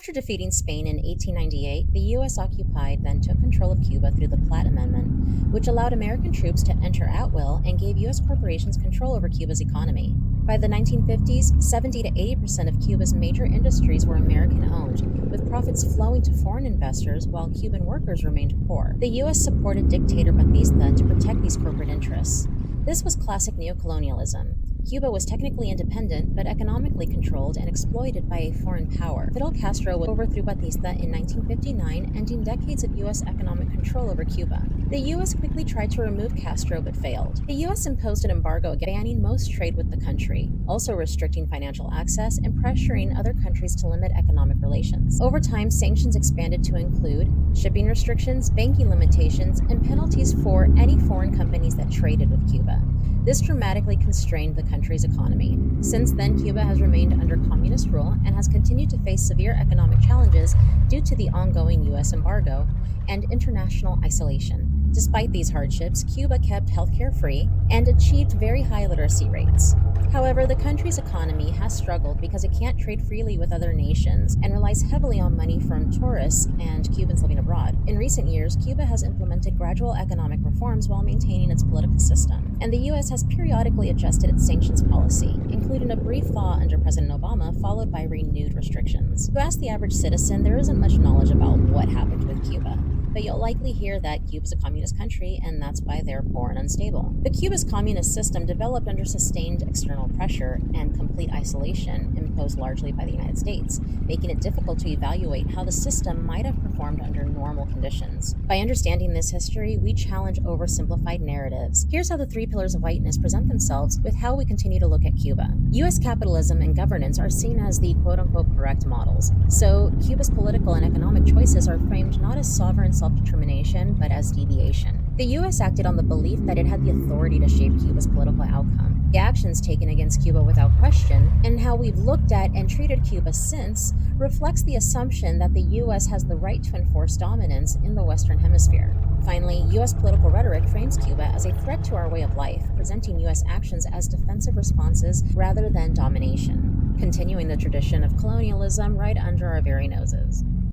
After defeating Spain in 1898, the U.S. occupied then took control of Cuba through the Platt Amendment, which allowed American troops to enter at will and gave U.S. corporations control over Cuba's economy. By the 1950s, 70 to 80% of Cuba's major industries were American owned, with profits flowing to foreign investors while Cuban workers remained poor. The U.S. supported dictator Batista to protect these corporate interests. This was classic neocolonialism. Cuba was technically independent, but economically controlled and exploited by a foreign power. Fidel Castro overthrew Batista in 1959, ending decades of U.S. economic control over Cuba. The U.S. quickly tried to remove Castro but failed. The U.S. imposed an embargo banning most trade with the country, also restricting financial access and pressuring other countries to limit economic relations. Over time, sanctions expanded to include shipping restrictions, banking limitations, and penalties for any foreign companies that traded with Cuba. This dramatically constrained the country's economy. Since then, Cuba has remained under communist rule and has continued to face severe economic challenges due to the ongoing U.S. embargo and international isolation. Despite these hardships, Cuba kept healthcare free and achieved very high literacy rates. However, the country's economy has struggled because it can't trade freely with other nations and relies heavily on money from tourists and Cubans living abroad. In recent years, Cuba has implemented gradual economic reforms while maintaining its political system, and the U.S. has periodically adjusted its sanctions policy, including a brief thaw under President Obama, followed by renewed restrictions. To ask the average citizen, there isn't much knowledge about what happened with Cuba, but you'll likely hear that Cuba's a communist country, and that's why they're poor and unstable. But Cuba's communist system developed under sustained external pressure and complete isolation imposed largely by the United States, making it difficult to evaluate how the system might have performed under normal conditions. By understanding this history, we challenge oversimplified narratives. Here's how the three pillars of whiteness present themselves with how we continue to look at Cuba. U.S. capitalism and governance are seen as the quote-unquote correct models. So Cuba's political and economic choices are framed not as sovereign self-determination, but as deviation. The U.S. acted on the belief that it had the authority to shape Cuba's political outcome. The actions taken against Cuba without question, and how we've looked at and treated Cuba since, reflects the assumption that the U.S. has the right to enforce dominance in the Western Hemisphere. Finally, U.S. political rhetoric frames Cuba as a threat to our way of life, presenting U.S. actions as defensive responses rather than domination, continuing the tradition of colonialism right under our very noses.